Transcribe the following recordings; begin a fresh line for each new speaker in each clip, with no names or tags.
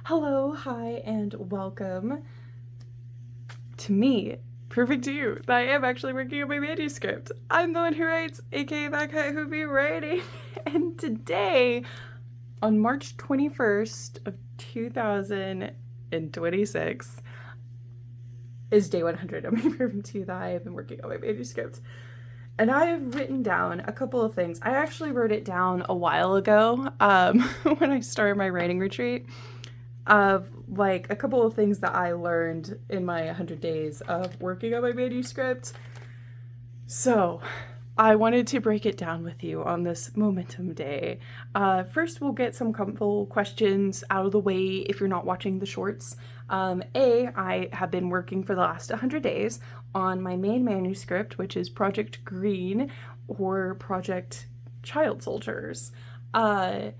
Hello, hi, and welcome to me, proving to you that I am actually working on my manuscript. I'm the one who writes, aka ThatKatWhoBeWriting, and today, on March 21st of 2026, is day 100 of me proving to you that I have been working on my manuscript. And I have written down a couple of things. I actually wrote it down a while ago when I started my writing retreat, of like a couple of things that I learned in my 100 days of working on my manuscript. So I wanted to break it down with you on this momentum day. First, we'll get some couple questions out of the way if you're not watching the shorts. I have been working for the last 100 days on my main manuscript, which is Project Green or Project Child Soldiers. And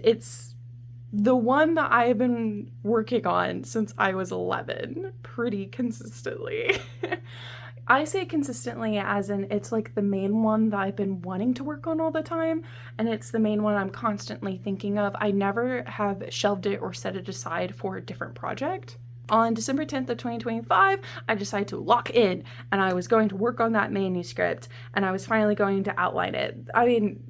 it's the one that I have been working on since I was 11, pretty consistently. I say consistently as in it's like the main one that I've been wanting to work on all the time, and it's the main one I'm constantly thinking of. I never have shelved it or set it aside for a different project. On December 10th of 2025, I decided to lock in, and I was going to work on that manuscript, and I was finally going to outline it. I mean,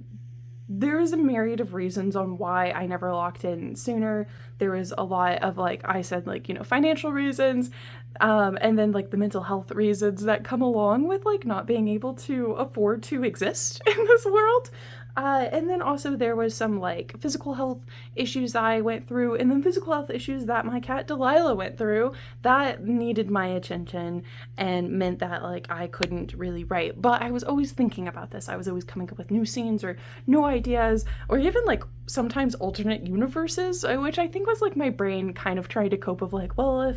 there's a myriad of reasons on why I never locked in sooner. There was a lot of, like I said, like, financial reasons, and then like the mental health reasons that come along with like not being able to afford to exist in this world. And then also there was some like physical health issues that I went through, and then physical health issues that my cat Delilah went through that needed my attention and meant that like I couldn't really write. But I was always thinking about this. I was always coming up with new scenes or new ideas, or even like sometimes alternate universes, which I think was like my brain kind of trying to cope of like, well,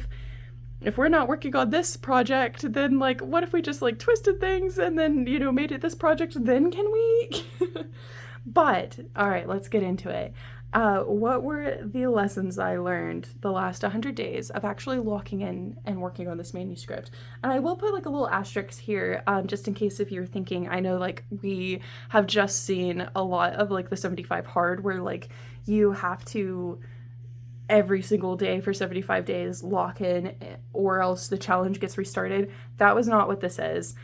if we're not working on this project, then like what if we just like twisted things and then made it this project, then can we? But all right, let's get into it. What were the lessons I learned the last 100 days of actually locking in and working on this manuscript? And I will put like a little asterisk here, just in case if you're thinking, I know like we have just seen a lot of like the 75 hard where like you have to every single day for 75 days lock in or else the challenge gets restarted. That was not what this is.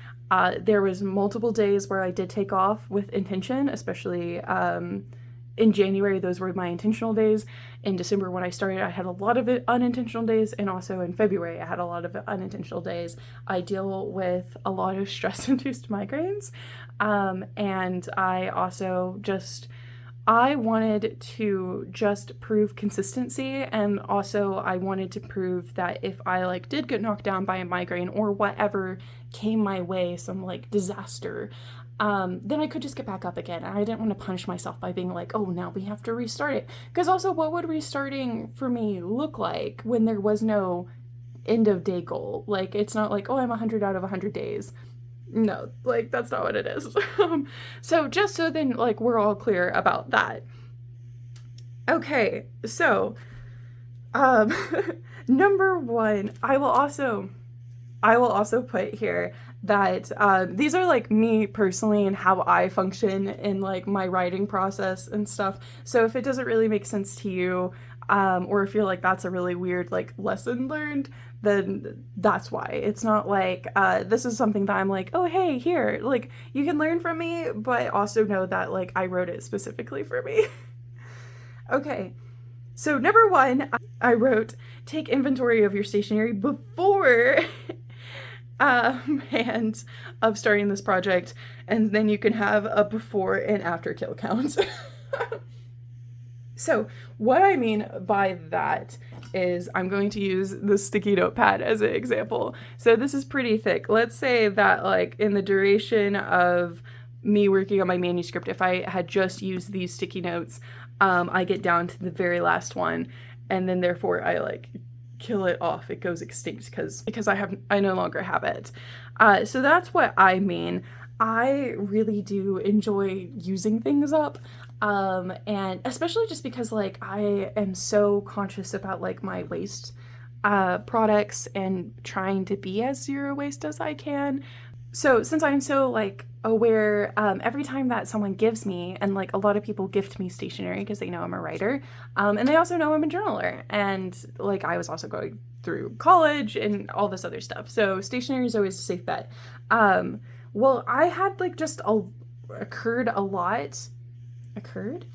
There was multiple days where I did take off with intention, especially in January. Those were my intentional days. In December when I started, I had a lot of unintentional days, and also in February I had a lot of unintentional days. I deal with a lot of stress-induced migraines, and I also I wanted to just prove consistency, and also I wanted to prove that if I like did get knocked down by a migraine or whatever came my way, some like disaster, then I could just get back up again. And I didn't want to punish myself by being like, oh, now we have to restart it. Because also, what would restarting for me look like when there was no end of day goal? Like, it's not like, oh, I'm 100 out of 100 days. No, like that's not what it is. So just so then like we're all clear about that. Okay, so number one, I will also put here that these are like me personally and how I function in like my writing process and stuff. So if it doesn't really make sense to you, or if you're like that's a really weird like lesson learned, then that's why. It's not like this is something that I'm like, oh hey, here, like you can learn from me, but also know that like I wrote it specifically for me. Okay, so number one, I wrote, take inventory of your stationery before and of starting this project, and then you can have a before and after kill count. So what I mean by that is I'm going to use the sticky notepad as an example. So this is pretty thick. Let's say that like in the duration of me working on my manuscript, if I had just used these sticky notes, I get down to the very last one, and then therefore I like kill it off. It goes extinct because I no longer have it. So that's what I mean. I really do enjoy using things up. And especially just because like I am so conscious about like my waste products and trying to be as zero waste as I can. So since I'm so like aware, every time that someone gives me, and like a lot of people gift me stationery because they know I'm a writer, and they also know I'm a journaler, and like I was also going through college and all this other stuff. So stationery is always a safe bet. Well, I had like just occurred a lot, occurred.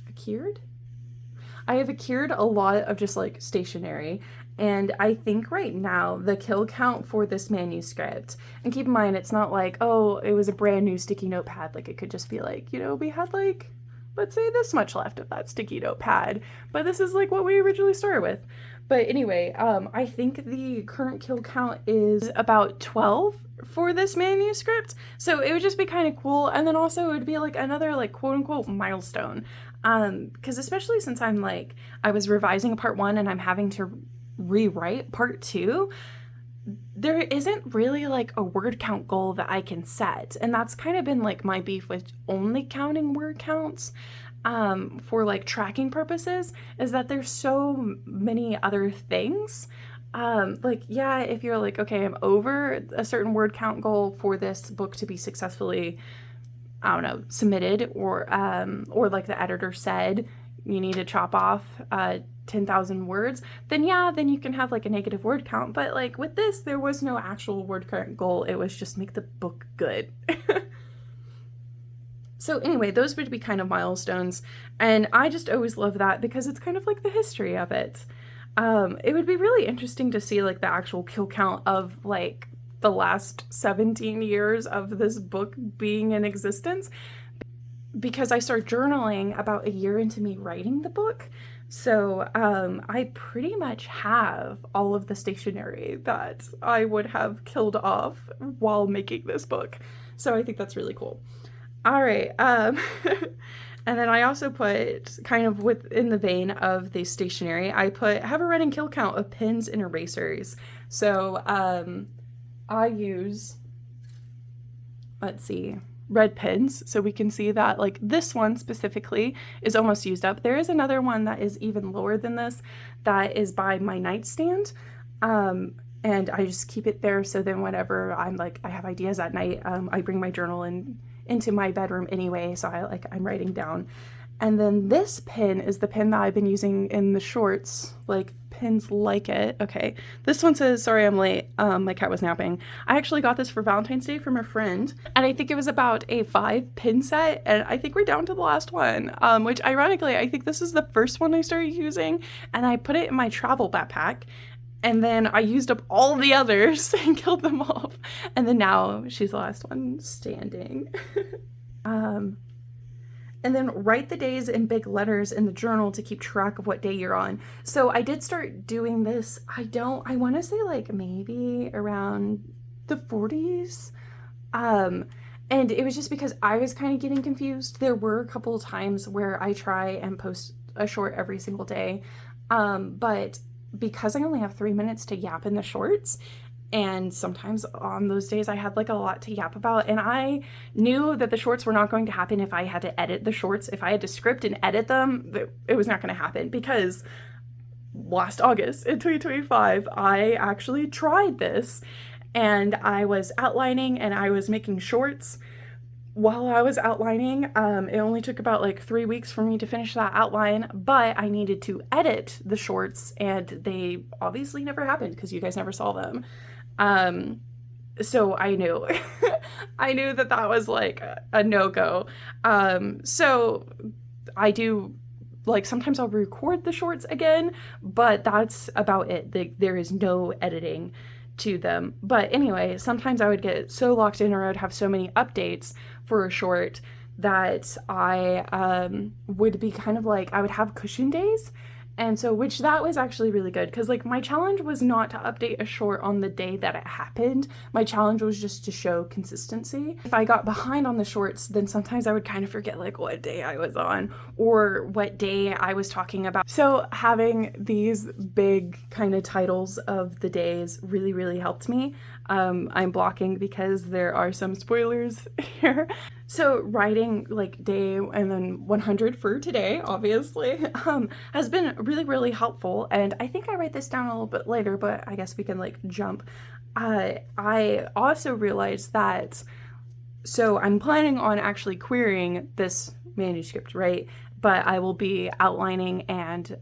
I have accrued a lot of just like stationery, and I think right now the kill count for this manuscript, and keep in mind it's not like, oh, it was a brand new sticky notepad, like it could just be like, you know, we had like, let's say this much left of that sticky notepad, but this is like what we originally started with. But anyway, I think the current kill count is about 12 for this manuscript. So it would just be kind of cool. And then also it would be like another like quote unquote milestone. Because especially since I'm like, I was revising part 1 and I'm having to rewrite part 2, there isn't really like a word count goal that I can set. And that's kind of been like my beef with only counting word counts for like tracking purposes, is that there's so many other things. Like, yeah, if you're like, okay, I'm over a certain word count goal for this book to be successfully, I don't know, submitted, or like the editor said, you need to chop off 10,000 words, then yeah, then you can have like a negative word count. But like with this, there was no actual word count goal. It was just make the book good. So anyway, those would be kind of milestones. And I just always love that because it's kind of like the history of it. It would be really interesting to see like the actual kill count of like the last 17 years of this book being in existence, because I started journaling about a year into me writing the book. So I pretty much have all of the stationery that I would have killed off while making this book. So I think that's really cool. All right. And then I also put, kind of within the vein of the stationery, I put have a running kill count of pens and erasers. So I use, let's see, red pens, so we can see that like this one specifically is almost used up. There is another one that is even lower than this that is by my nightstand, and I just keep it there, so then whenever I'm like, I have ideas at night, I bring my journal into my bedroom anyway, so I'm writing down. And then this pen is the pen that I've been using in the shorts, like pins like it. Okay, this one says, sorry I'm late, my cat was napping. I actually got this for Valentine's Day from a friend, and I think it was about a 5 pin set, and I think we're down to the last one, which ironically, I think this is the first one I started using, and I put it in my travel backpack, and then I used up all the others and killed them off, and then now she's the last one standing. And then write the days in big letters in the journal to keep track of what day you're on. So I did start doing this, I want to say like maybe around the 40s. And it was just because I was kind of getting confused. There were a couple of times where I try and post a short every single day. But because I only have 3 minutes to yap in the shorts, and sometimes on those days I had like a lot to yap about, and I knew that the shorts were not going to happen if I had to edit the shorts. If I had to script and edit them, it was not going to happen, because last August in 2025, I actually tried this, and I was outlining and I was making shorts. While I was outlining, it only took about like 3 weeks for me to finish that outline, but I needed to edit the shorts, and they obviously never happened because you guys never saw them. So I knew, I knew that that was like a no-go. So I do, like, sometimes I'll record the shorts again, but that's about it. There is no editing to them. But anyway, sometimes I would get so locked in, or I would have so many updates for a short that I would be kind of like, I would have cushion days. And so, which that was actually really good, because like my challenge was not to update a short on the day that it happened. My challenge was just to show consistency. If I got behind on the shorts, then sometimes I would kind of forget like what day I was on or what day I was talking about. So having these big kind of titles of the days really, really helped me. I'm blocking because there are some spoilers here. So writing like day and then 100 for today, obviously, has been really, really helpful. And I think I write this down a little bit later, but I guess we can like jump. I also realized that So I'm planning on actually querying this manuscript, right? But I will be outlining and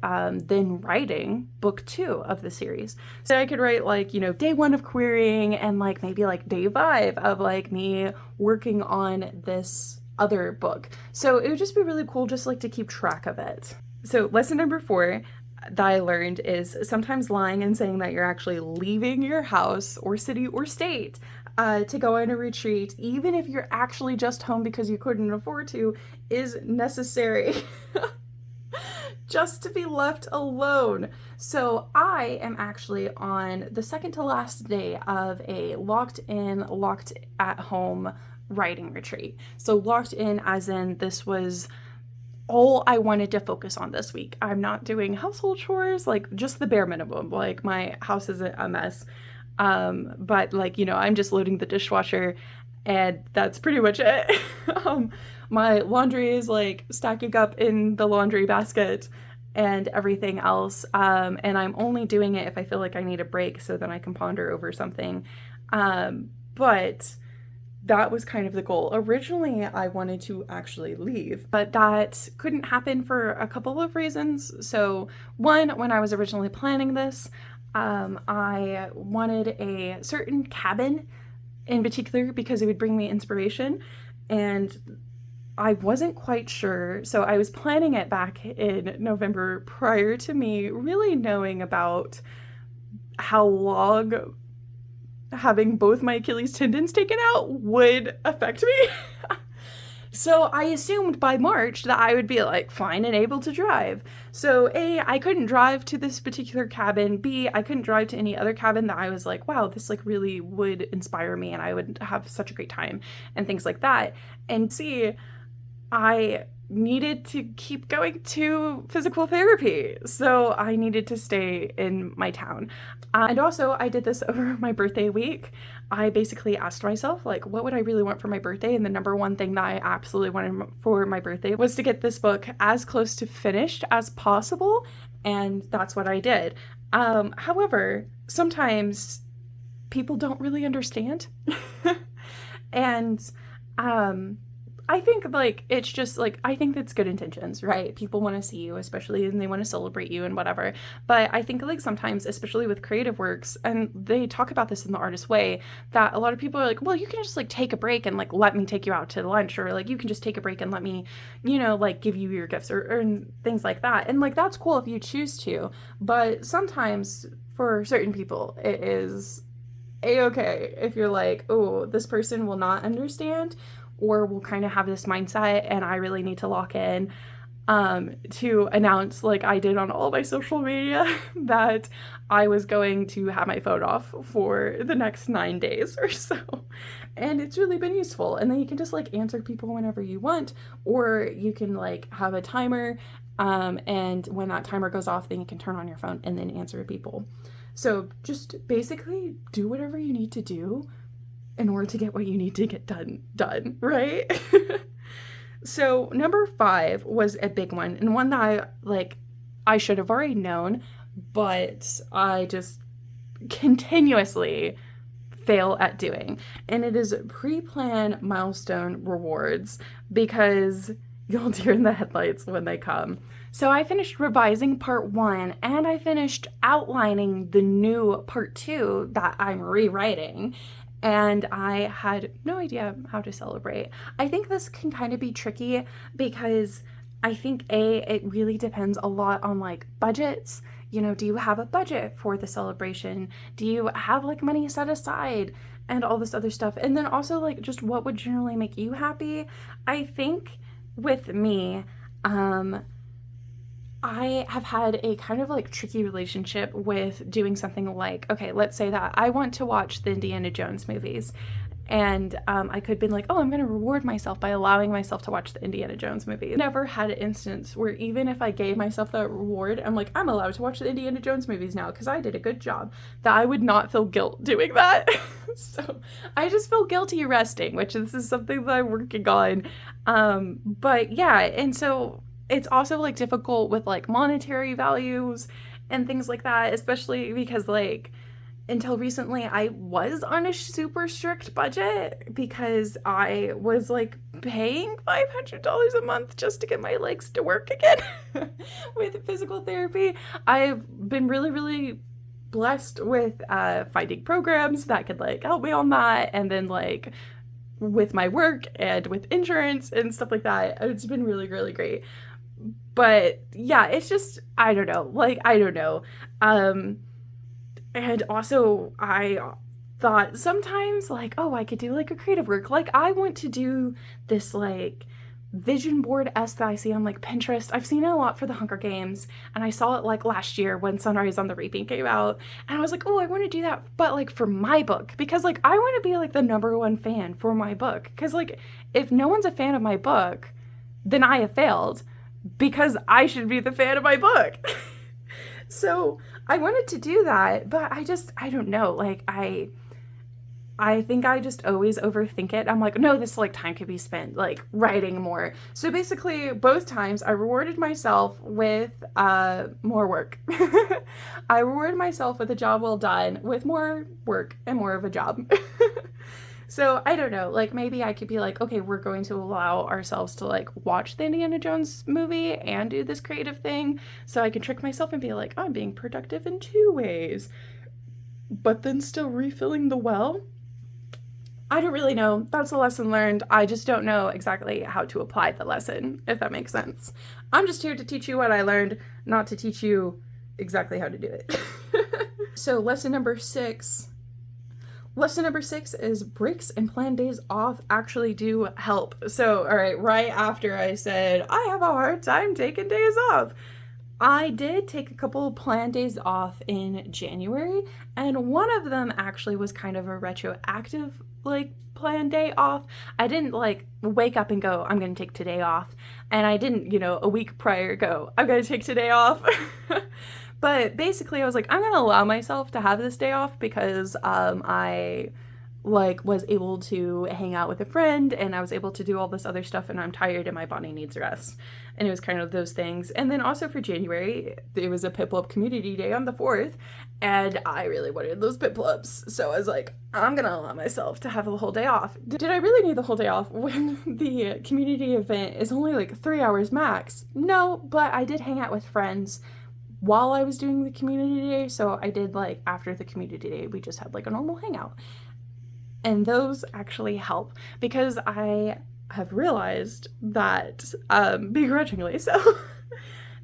then writing book 2 of the series. So I could write like, day 1 of querying and like maybe like day 5 of like me working on this other book. So it would just be really cool just like to keep track of it. So lesson number 4 that I learned is sometimes lying and saying that you're actually leaving your house or city or state to go on a retreat, even if you're actually just home because you couldn't afford to, is necessary. Just to be left alone. So I am actually on the second to last day of a locked in, locked at home writing retreat. So locked in as in this was all I wanted to focus on this week. I'm not doing household chores, like just the bare minimum. Like my house isn't a mess. But like, I'm just loading the dishwasher and that's pretty much it. My laundry is like stacking up in the laundry basket and everything else. And I'm only doing it if I feel like I need a break so then I can ponder over something. But that was kind of the goal. Originally, I wanted to actually leave, but that couldn't happen for a couple of reasons. So one, when I was originally planning this, I wanted a certain cabin in particular because it would bring me inspiration, and I wasn't quite sure. So I was planning it back in November prior to me really knowing about how long having both my Achilles tendons taken out would affect me. So I assumed by March that I would be like fine and able to drive. So A, I couldn't drive to this particular cabin. B, I couldn't drive to any other cabin that I was like, wow, this like really would inspire me and I would have such a great time and things like that. And C, I needed to keep going to physical therapy. So I needed to stay in my town. And also I did this over my birthday week. I basically asked myself, like, what would I really want for my birthday? And the number one thing that I absolutely wanted for my birthday was to get this book as close to finished as possible. And that's what I did. However, sometimes people don't really understand. And I think like it's just like I think it's good intentions, right? People want to see you, especially, and they want to celebrate you and whatever. But I think like sometimes, especially with creative works, and they talk about this in The Artist Way, that a lot of people are like, well, you can just like take a break and like let me take you out to lunch, or like you can just take a break and let me, like give you your gifts or things like that. And like that's cool if you choose to, but sometimes for certain people it is a-okay if you're like, oh, this person will not understand or will kind of have this mindset and I really need to lock in to announce, like I did on all my social media, that I was going to have my phone off for the next 9 days or so. And it's really been useful. And then you can just like answer people whenever you want, or you can like have a timer, and when that timer goes off, then you can turn on your phone and then answer people. So just basically do whatever you need to do in order to get what you need to get done, right? So number 5 was a big one, and one that I should have already known, but I just continuously fail at doing. And it is pre-plan milestone rewards, because you'll deer in the headlights when they come. So I finished revising part 1 and I finished outlining the new part 2 that I'm rewriting. And I had no idea how to celebrate. I think this can kind of be tricky because I think it really depends a lot on like budgets. Do you have a budget for the celebration? Do you have like money set aside and all this other stuff? And then also like just what would generally make you happy? I think with me, I have had a kind of like tricky relationship with doing something like, okay, let's say that I want to watch the Indiana Jones movies, and I could have been like, oh, I'm going to reward myself by allowing myself to watch the Indiana Jones movie. Never had an instance where even if I gave myself that reward, I'm like, I'm allowed to watch the Indiana Jones movies now because I did a good job, that I would not feel guilt doing that. So I just feel guilty resting, which this is something that I'm working on. But yeah, and so it's also like difficult with like monetary values and things like that, especially because like until recently, I was on a super strict budget because I was like paying $500 a month just to get my legs to work again with physical therapy. I've been really, really blessed with finding programs that could like help me on that, and then like with my work and with insurance and stuff like that. It's been really, really great. But yeah, it's just, I don't know. Like, I don't know. Um, and also, I thought sometimes, like, oh, I could do like a creative work. Like, I want to do this, like, vision board esque that I see on like Pinterest. I've seen it a lot for the Hunger Games, and I saw it like last year when Sunrise on the Reaping came out. And I was like, oh, I want to do that, but like for my book, because like I want to be like the #1 fan for my book. Because like, if no one's a fan of my book, then I have failed because I should be the fan of my book. So I wanted to do that, but I don't know. Like, I think I just always overthink it. I'm like, no, this like time could be spent like writing more. So basically, both times I rewarded myself with more work. I rewarded myself with a job well done, with more work and more of a job. So I don't know, like maybe I could be like, okay, we're going to allow ourselves to like watch the Indiana Jones movie and do this creative thing, so I can trick myself and be like, I'm being productive in 2 ways, but then still refilling the well. I don't really know. That's a lesson learned. I just don't know exactly how to apply the lesson, if that makes sense. I'm just here to teach you what I learned, not to teach you exactly how to do it. So lesson number 6. Lesson number 6 is breaks and planned days off actually do help. So, all right, right after I said, I have a hard time taking days off, I did take a couple of planned days off in January, and one of them actually was kind of a retroactive, like, planned day off. I didn't, like, wake up and go, I'm gonna take today off, and I didn't, a week prior go, I'm gonna take today off. But basically, I was like, I'm gonna allow myself to have this day off because I like was able to hang out with a friend, and I was able to do all this other stuff, and I'm tired and my body needs rest. And it was kind of those things. And then also for January, there was a Piplup community day on the 4th, and I really wanted those Piplups. So I was like, I'm gonna allow myself to have the whole day off. Did I really need the whole day off when the community event is only like 3 hours max? No, but I did hang out with friends while I was doing the community day. So I did, like, after the community day, we just had like a normal hangout. And those actually help because I have realized that, begrudgingly so,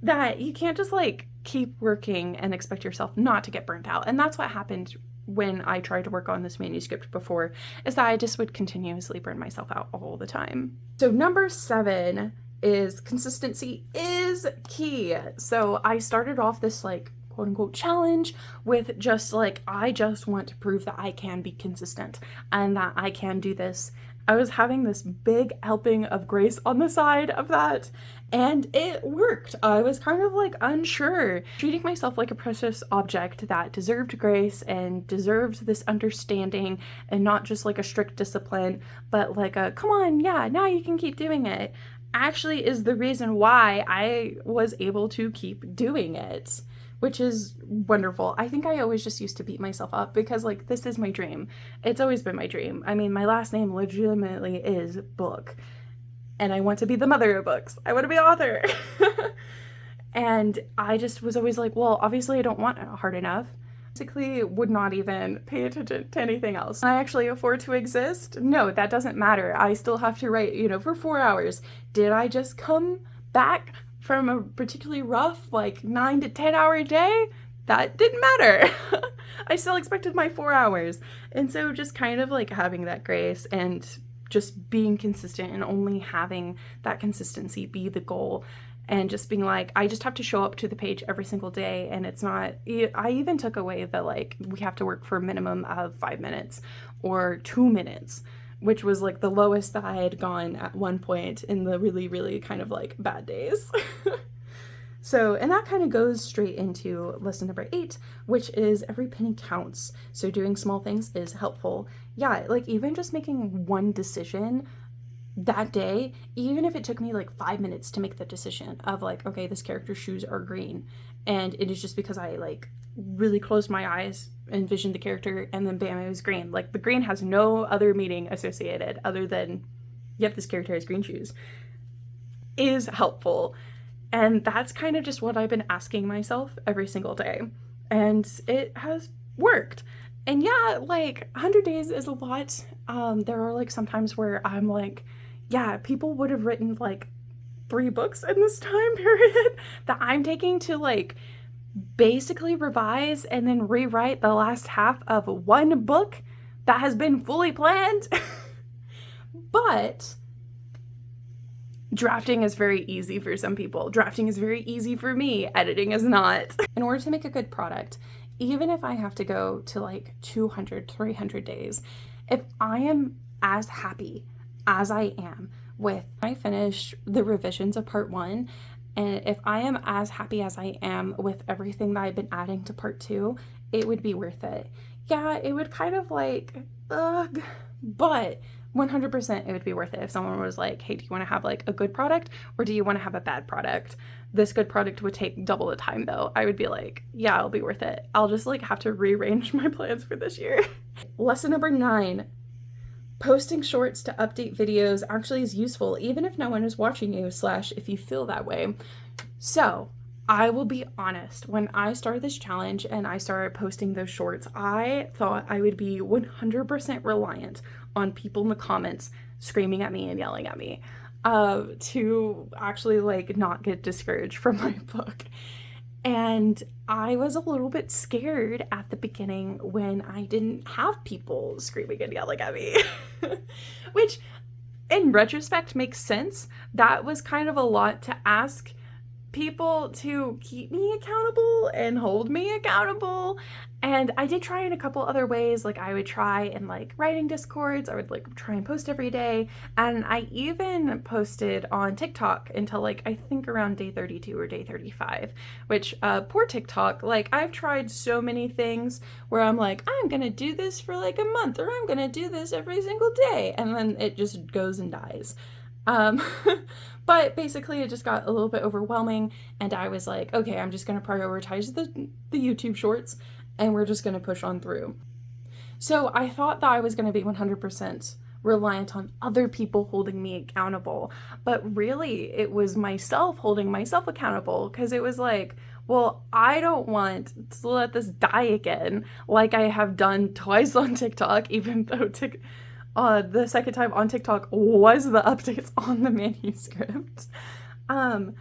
that you can't just like keep working and expect yourself not to get burnt out. And that's what happened when I tried to work on this manuscript before, is that I just would continuously burn myself out all the time. So number 7 is consistency is key. So I started off this like quote unquote challenge with just like, I just want to prove that I can be consistent and that I can do this. I was having this big helping of grace on the side of that, and it worked. I was kind of like unsure, treating myself like a precious object that deserved grace and deserved this understanding, and not just like a strict discipline, but like a come on, yeah, now you can keep doing it, actually is the reason why I was able to keep doing it, which is wonderful. I think I always just used to beat myself up because like, this is my dream. It's always been my dream. I mean, my last name legitimately is Book, and I want to be the mother of books. I want to be an author. And I just was always like, well, obviously I don't want it hard enough. Basically would not even pay attention to anything else. Can I actually afford to exist? No, that doesn't matter. I still have to write, for 4 hours. Did I just come back from a particularly rough, like 9 to 10 hour day? That didn't matter. I still expected my 4 hours. And so just kind of like having that grace and just being consistent and only having that consistency be the goal. And just being like, I just have to show up to the page every single day. And it's not, I even took away the like, we have to work for a minimum of 5 minutes or 2 minutes, which was like the lowest that I had gone at one point in the really, really kind of like bad days. So, and that kind of goes straight into lesson number 8, which is every penny counts. So doing small things is helpful. Yeah, like even just making one decision that day, even if it took me like 5 minutes to make the decision of like, okay, this character's shoes are green, and it is just because I like really closed my eyes, envisioned the character, and then bam, it was green. Like the green has no other meaning associated other than, yep, this character has green shoes, is helpful. And that's kind of just what I've been asking myself every single day. And it has worked. And yeah, like 100 days is a lot. There are like sometimes where I'm like, yeah, people would have written like 3 books in this time period that I'm taking to like basically revise and then rewrite the last half of 1 book that has been fully planned. But drafting is very easy for some people. Drafting is very easy for me. Editing is not. In order to make a good product, even if I have to go to like 200, 300 days, if I am as happy as I am with I finish the revisions of part 1, and if I am as happy as I am with everything that I've been adding to part 2, it would be worth it. Yeah, it would kind of like, ugh, but 100% it would be worth it if someone was like, hey, do you want to have like a good product or do you want to have a bad product? This good product would take double the time though. I would be like, yeah, it'll be worth it. I'll just like have to rearrange my plans for this year. Lesson number 9, posting shorts to update videos actually is useful even if no one is watching you / if you feel that way. So I will be honest, when I started this challenge and I started posting those shorts, I thought I would be 100% reliant on people in the comments screaming at me and yelling at me to actually like not get discouraged from my book. And I was a little bit scared at the beginning when I didn't have people screaming and yelling at me, which in retrospect makes sense. That was kind of a lot to ask people to keep me accountable and hold me accountable. And I did try in a couple other ways. Like I would try in like writing discords. I would like try and post every day. And I even posted on TikTok until like I think around day 32 or day 35, which poor TikTok. Like I've tried so many things where I'm like, I'm gonna do this for like a month, or I'm gonna do this every single day, and then it just goes and dies. But basically it just got a little bit overwhelming, and I was like, okay, I'm just going to prioritize the YouTube shorts, and we're just going to push on through. So I thought that I was going to be 100% reliant on other people holding me accountable, but really it was myself holding myself accountable, because it was like, well, I don't want to let this die again like I have done twice on TikTok, even though the second time on TikTok was the updates on the manuscript. And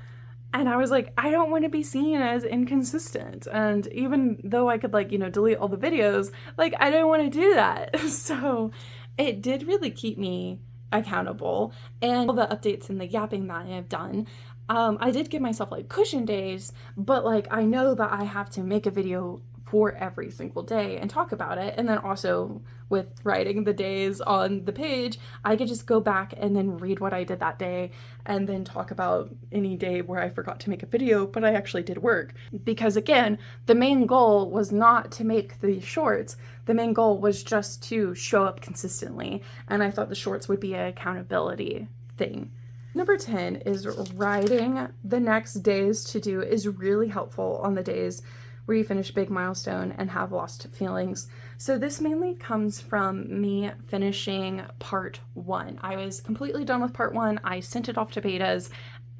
I was like, I don't want to be seen as inconsistent. And even though I could like, delete all the videos, like I don't want to do that. So it did really keep me accountable. And all the updates and the yapping that I have done, I did give myself like cushion days, but like I know that I have to make a video for every single day and talk about it. And then also with writing the days on the page, I could just go back and then read what I did that day and then talk about any day where I forgot to make a video, but I actually did work. Because again, the main goal was not to make the shorts. The main goal was just to show up consistently. And I thought the shorts would be an accountability thing. Number 10 is writing the next day's to-do is really helpful on the days where you finish a big milestone and have lost feelings. So this mainly comes from me finishing part 1. I was completely done with part 1. I sent it off to betas,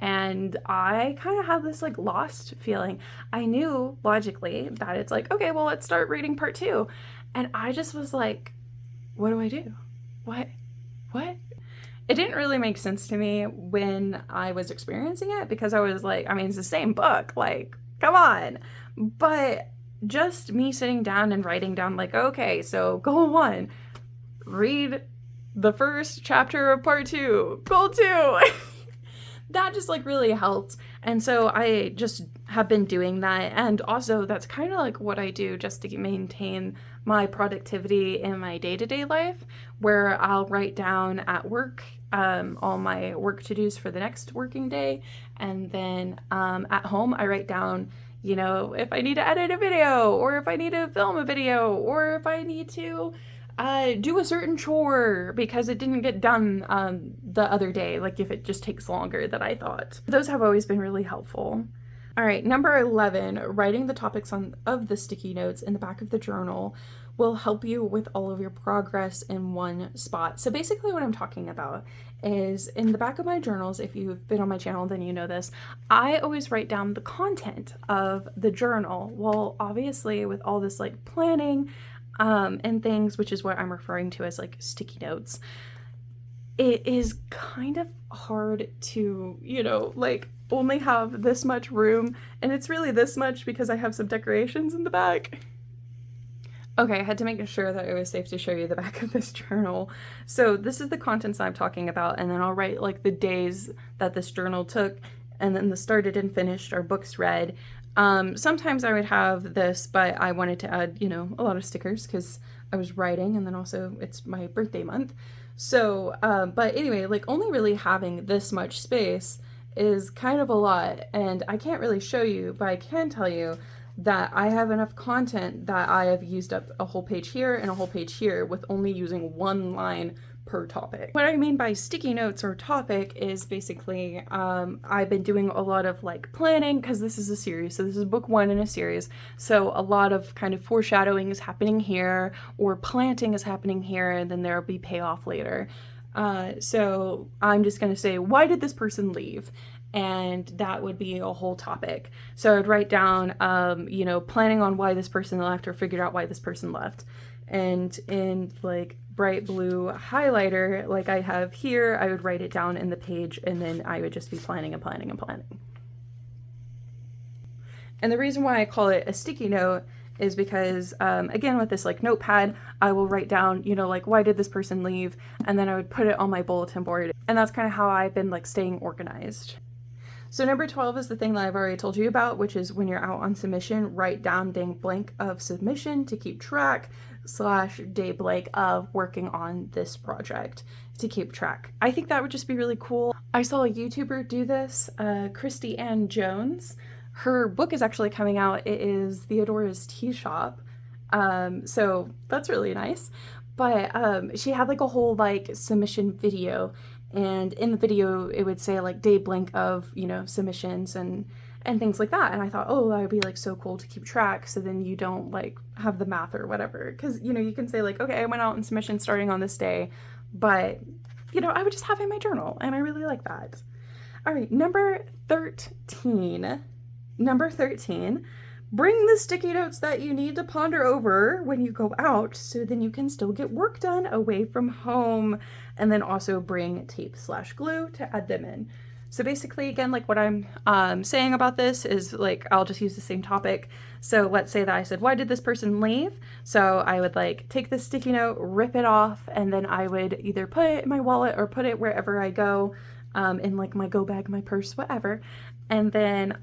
and I kind of had this like lost feeling. I knew logically that it's like, okay, well, let's start reading part 2. And I just was like, what do I do? What? It didn't really make sense to me when I was experiencing it, because I was like, I mean, it's the same book, like, come on. But just me sitting down and writing down like, okay, so goal 1, read the first chapter of part 2, goal 2. That just like really helped. And so I just have been doing that. And also that's kind of like what I do just to maintain my productivity in my day-to-day life, where I'll write down at work all my work to-dos for the next working day. And then at home, I write down, if I need to edit a video, or if I need to film a video, or if I need to do a certain chore because it didn't get done the other day, like if it just takes longer than I thought. Those have always been really helpful. All right, number 11, writing the topics of the sticky notes in the back of the journal will help you with all of your progress in one spot. So basically what I'm talking about is in the back of my journals, if you've been on my channel, then you know this, I always write down the content of the journal. Well, obviously with all this like planning and things, which is what I'm referring to as like sticky notes, it is kind of hard to, you know, like only have this much room, and it's really this much because I have some decorations in the back. Okay, I had to make sure that it was safe to show you the back of this journal. So this is the contents I'm talking about, and then I'll write like the days that this journal took, and then the started and finished or books read. Sometimes I would have this, but I wanted to add, you know, a lot of stickers because I was writing, and then also it's my birthday month. So, but anyway, like only really having this much space is kind of a lot, and I can't really show you, but I can tell you that I have enough content that I have used up a whole page here and a whole page here with only using one line per topic. What I mean by sticky notes or topic is basically I've been doing a lot of like planning because this is a series, so this is book 1 in a series, so a lot of kind of foreshadowing is happening here, or planting is happening here, and then there'll be payoff later. So I'm just going to say, why did this person leave? And that would be a whole topic. So I'd write down, you know, planning on why this person left, or figured out why this person left. And in like bright blue highlighter, like I have here, I would write it down in the page, and then I would just be planning and planning and planning. And the reason why I call it a sticky note is because, again, with this like notepad, I will write down, you know, like, why did this person leave? And then I would put it on my bulletin board. And that's kind of how I've been like staying organized. So number 12 is the thing that I've already told you about, which is when you're out on submission, write down day blank of submission to keep track / day blank of working on this project to keep track. I think that would just be really cool. I saw a YouTuber do this, Christy Ann Jones. Her book is actually coming out. It is Theodora's Tea Shop. So that's really nice. But she had like a whole like submission video, and in the video it would say like day blank of, you know, submissions and things like that. And I thought, oh, that would be like so cool to keep track, so then you don't like have the math or whatever, because, you know, you can say like, okay, I went out in submission starting on this day, but, you know, I would just have it in my journal, and I really like that. All right, number 13, bring the sticky notes that you need to ponder over when you go out, so then you can still get work done away from home. And then also bring tape / glue to add them in. So basically, again, like what I'm saying about this is like, I'll just use the same topic. So let's say that I said, why did this person leave? So I would like take the sticky note, rip it off, and then I would either put it in my wallet or put it wherever I go, in like my go bag, my purse, whatever. And then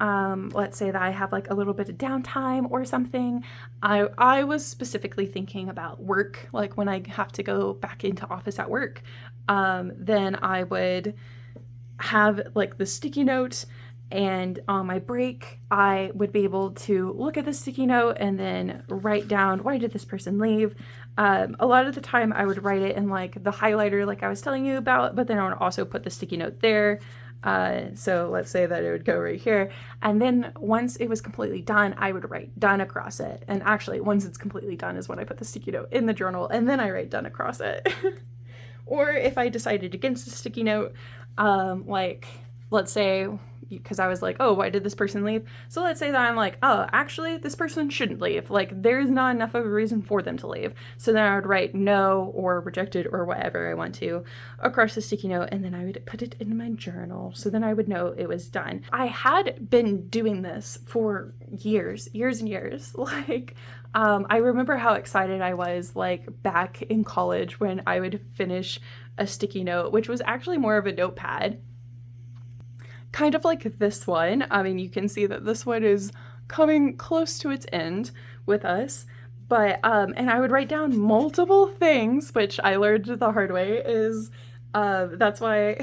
let's say that I have like a little bit of downtime or something. I was specifically thinking about work, like when I have to go back into office at work, then I would have like the sticky note, and on my break I would be able to look at the sticky note and then write down, why did this person leave? A lot of the time I would write it in like the highlighter like I was telling you about, but then I would also put the sticky note there. So let's say that it would go right here, and then once it was completely done, I would write done across it. And actually, once it's completely done is when I put the sticky note in the journal, and then I write done across it. Or if I decided against the sticky note, like let's say, because I was like, oh, why did this person leave? So let's say that I'm like, oh, actually this person shouldn't leave, like there's not enough of a reason for them to leave. So then I would write no or rejected or whatever I want to across the sticky note, and then I would put it in my journal, so then I would know it was done. I had been doing this for years and years. Like I remember how excited I was like back in college when I would finish a sticky note, which was actually more of a notepad, kind of like this one. I mean, you can see that this one is coming close to its end with us, but and I would write down multiple things, which I learned the hard way is that's why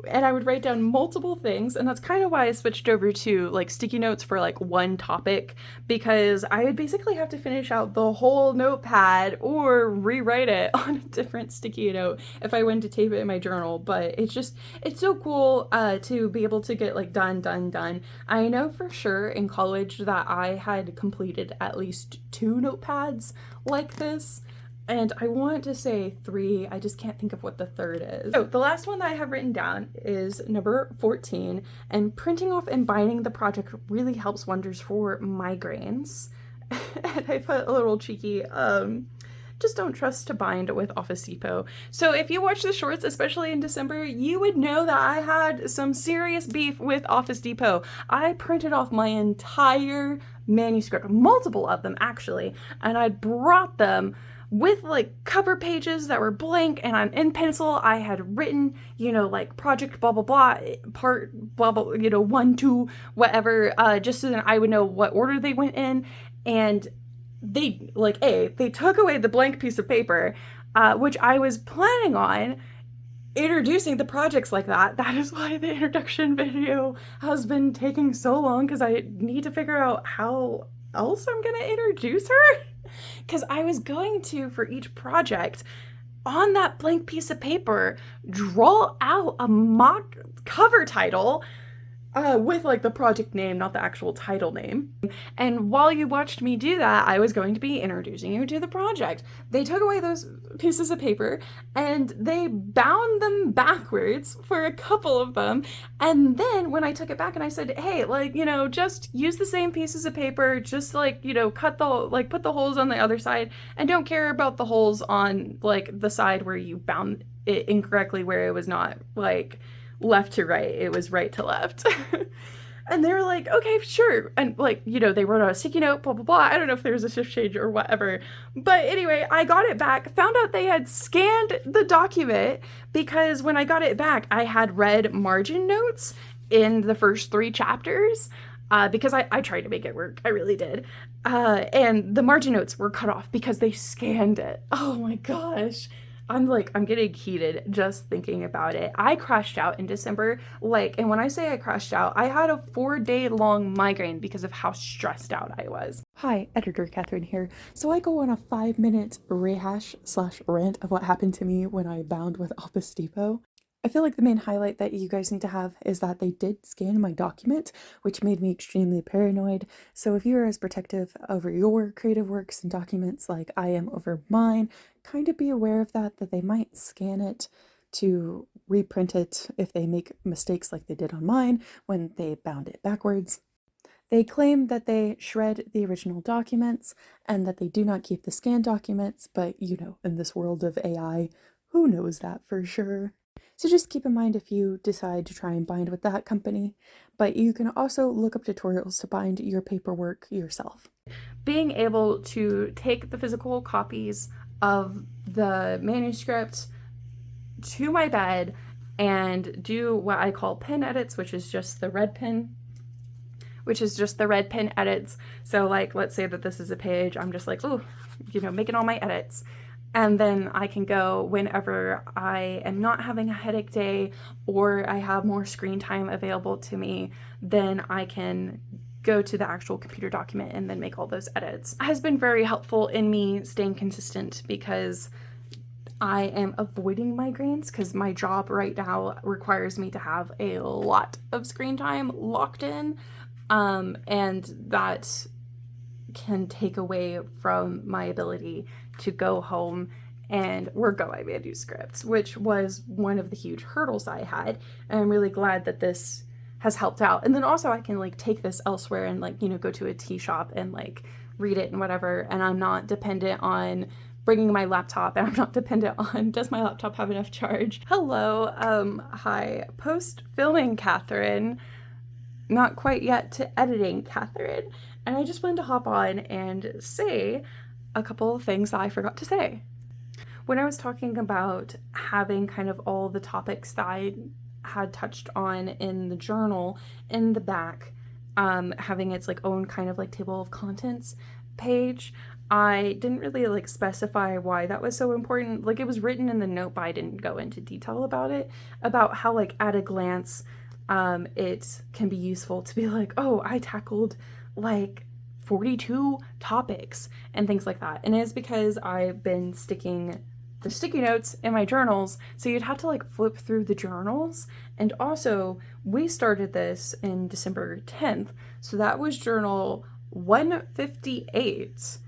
and I would write down multiple things, and that's kind of why I switched over to like sticky notes for like one topic, because I would basically have to finish out the whole notepad or rewrite it on a different sticky note if I went to tape it in my journal. But it's so cool to be able to get like done. I know for sure in college that I had completed at least 2 notepads like this. And I want to say 3, I just can't think of what the third is. So the last one that I have written down is number 14, and printing off and binding the project really helps wonders for migraines. And I put a little cheeky, just don't trust to bind with Office Depot. So if you watch the shorts, especially in December, you would know that I had some serious beef with Office Depot. I printed off my entire manuscript, multiple of them actually, and I brought them with like cover pages that were blank, and I'm in pencil. I had written, like project blah blah blah, part blah blah, 1, 2, whatever, just so that I would know what order they went in. And they took away the blank piece of paper, which I was planning on introducing the projects like that. That is why the introduction video has been taking so long, because I need to figure out how else I'm gonna introduce her. Because I was going to, for each project, on that blank piece of paper, draw out a mock cover title with like the project name, not the actual title name. And while you watched me do that, I was going to be introducing you to the project. They took away those pieces of paper and they bound them backwards for a couple of them. And then when I took it back and I said, hey, just use the same pieces of paper, just put the holes on the other side, and don't care about the holes on like the side where you bound it incorrectly, where it was not like left to right, it was right to left. And they were like, okay, sure. And they wrote on a sticky note, blah blah blah. I don't know if there was a shift change or whatever, but anyway, I got it back, found out they had scanned the document, because when I got it back I had read margin notes in the first 3 chapters, because I tried to make it work, I really did, and the margin notes were cut off because they scanned it. Oh my gosh, I'm getting heated just thinking about it. I crashed out in December, and when I say I crashed out, I had a 4-day-long migraine because of how stressed out I was. Hi, Editor Catherine here. So I go on a 5-minute rehash/rant of what happened to me when I bound with Office Depot. I feel like the main highlight that you guys need to have is that they did scan my document, which made me extremely paranoid. So if you're as protective over your creative works and documents like I am over mine, kind of be aware of that they might scan it to reprint it if they make mistakes like they did on mine when they bound it backwards. They claim that they shred the original documents and that they do not keep the scanned documents, but in this world of AI, who knows that for sure? So just keep in mind if you decide to try and bind with that company, but you can also look up tutorials to bind your paperwork yourself. Being able to take the physical copies of the manuscript to my bed and do what I call pen edits, which is just the red pen edits. So let's say that this is a page, I'm just making all my edits. And then I can go whenever I am not having a headache day or I have more screen time available to me, then I can go to the actual computer document and then make all those edits. It has been very helpful in me staying consistent, because I am avoiding migraines because my job right now requires me to have a lot of screen time locked in, and that can take away from my ability to go home and work on my manuscripts, which was one of the huge hurdles I had. And I'm really glad that this has helped out. And then also I can take this elsewhere and go to a tea shop and read it and whatever. And I'm not dependent on bringing my laptop, and I'm not dependent on, does my laptop have enough charge? Hello, hi, post filming Catherine, not quite yet to editing Catherine. And I just wanted to hop on and say a couple of things that I forgot to say. When I was talking about having kind of all the topics that I had touched on in the journal in the back, having its own kind of table of contents, page. I didn't really like specify why that was so important. Like, it was written in the note, but I didn't go into detail about it, about how like at a glance it can be useful to be like, oh, I tackled like 42 topics and things like that. And it's because I've been sticking the sticky notes in my journals, so you'd have to like flip through the journals. And also, we started this in December 10th, so that was journal 158,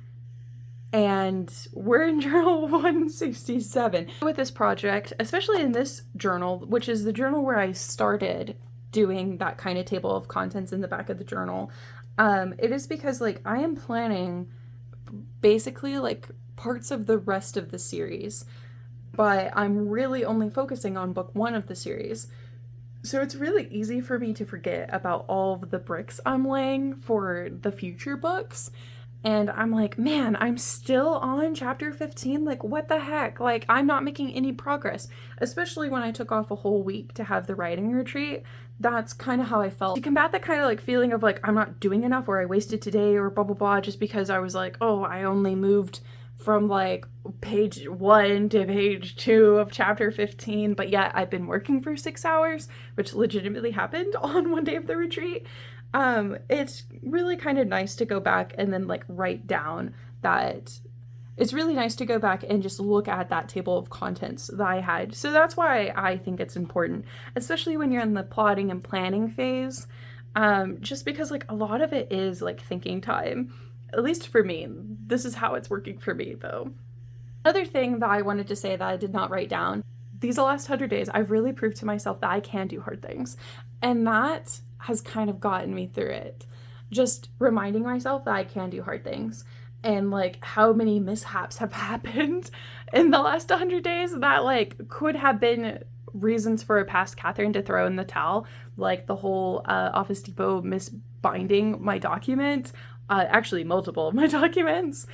and we're in journal 167. With this project, especially in this journal, which is the journal where I started doing that kind of table of contents in the back of the journal, it is because like I am planning basically like parts of the rest of the series, but I'm really only focusing on book 1 of the series. So it's really easy for me to forget about all of the bricks I'm laying for the future books. And I'm like, man, I'm still on chapter 15. Like, what the heck? Like, I'm not making any progress, especially when I took off a whole week to have the writing retreat. That's kind of how I felt. To combat that kind of like feeling of like, I'm not doing enough, or I wasted today, or blah, blah, blah, just because I was like, oh, I only moved from like page 1 to page 2 of chapter 15, but yet I've been working for 6 hours, which legitimately happened on one day of the retreat. It's really kind of nice to go back and then like write down that. It's really nice to go back and just look at that table of contents that I had. So that's why I think it's important, especially when you're in the plotting and planning phase, just because like a lot of it is like thinking time. At least for me. This is how it's working for me, though. Another thing that I wanted to say that I did not write down, these last 100 days, I've really proved to myself that I can do hard things. And that has kind of gotten me through it. Just reminding myself that I can do hard things. And like how many mishaps have happened in the last 100 days that like could have been reasons for a past Catherine to throw in the towel. Like the whole Office Depot misbinding my document. Actually multiple of my documents.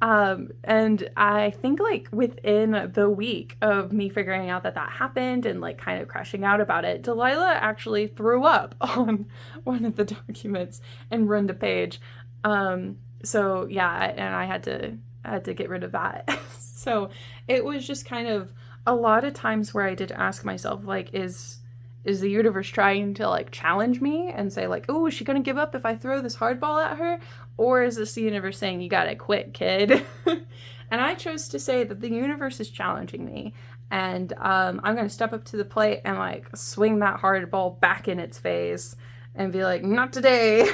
And I think like within the week of me figuring out that that happened and like kind of crashing out about it, Delilah actually threw up on one of the documents and ruined a page. So yeah, and I had to get rid of that. So it was just kind of a lot of times where I did ask myself, like, is the universe trying to like challenge me and say like, oh, is she gonna give up if I throw this hardball at her? Or is this the universe saying, you gotta quit, kid? And I chose to say that the universe is challenging me, and I'm gonna step up to the plate and like swing that hardball back in its face and be like, not today.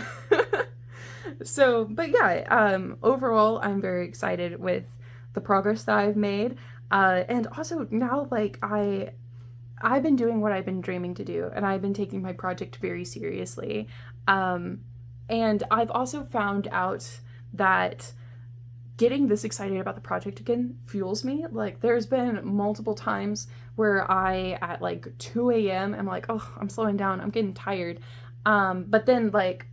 So, but yeah, overall, I'm very excited with the progress that I've made. And also now, like, I've been doing what I've been dreaming to do, and I've been taking my project very seriously. And I've also found out that getting this excited about the project again fuels me. Like, there's been multiple times where I, at like 2 a.m., I'm like, oh, I'm slowing down, I'm getting tired. But then, like,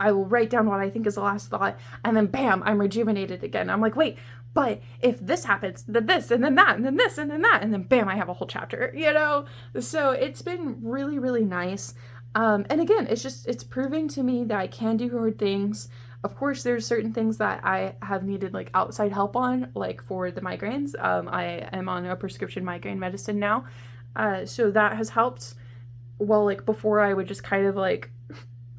I will write down what I think is the last thought, and then bam, I'm rejuvenated again. I'm like, wait, but if this happens, then this, and then that, and then this, and then that, and then bam, I have a whole chapter, you know? So it's been really, really nice. And again, it's proving to me that I can do hard things. Of course, there's certain things that I have needed like outside help on, like for the migraines. I am on a prescription migraine medicine now. So that has helped. Well, like before I would just kind of like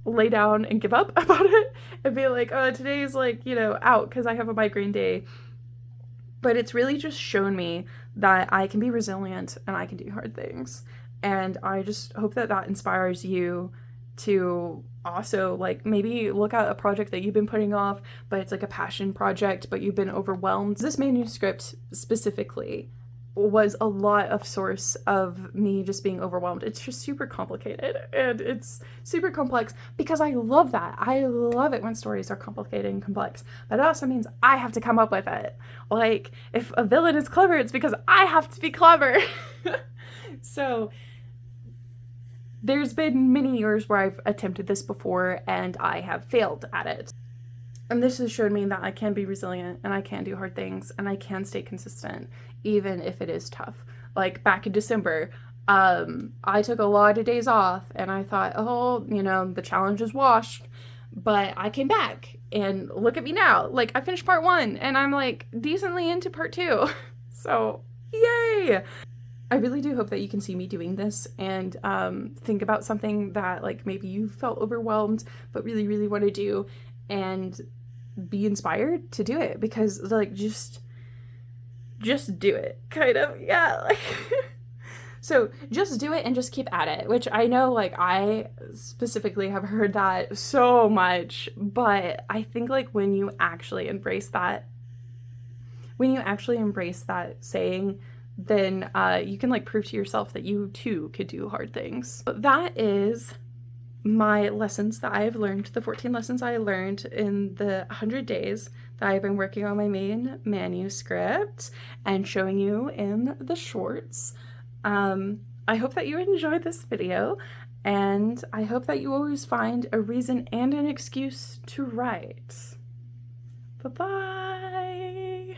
lay down and give up about it and be like, oh, today's like, you know, out because I have a migraine day. But it's really just shown me that I can be resilient and I can do hard things. And I just hope that that inspires you to also like maybe look at a project that you've been putting off, but it's like a passion project, but you've been overwhelmed. This manuscript specifically was a lot of source of me just being overwhelmed. It's just super complicated and it's super complex because I love that. I love it when stories are complicated and complex, but it also means I have to come up with it. Like if a villain is clever, it's because I have to be clever. So there's been many years where I've attempted this before and I have failed at it. And this has shown me that I can be resilient and I can do hard things and I can stay consistent even if it is tough. Like back in December, I took a lot of days off and I thought, oh, you know, the challenge is washed. But I came back And look at me now. Like, I finished part 1 and I'm like decently into part 2. So, yay! I really do hope that you can see me doing this and think about something that like maybe you felt overwhelmed but really, really want to do and be inspired to do it, because like just do it, kind of. Yeah, like so just do it and just keep at it, which I know like I specifically have heard that so much, but I think like when you actually embrace that saying, then you can like prove to yourself that you too could do hard things. But that is my lessons that I have learned, the 14 lessons I learned in the 100 days that I've been working on my main manuscript and showing you in the shorts. I hope that you enjoyed this video, and I hope that you always find a reason and an excuse to write. Bye-bye!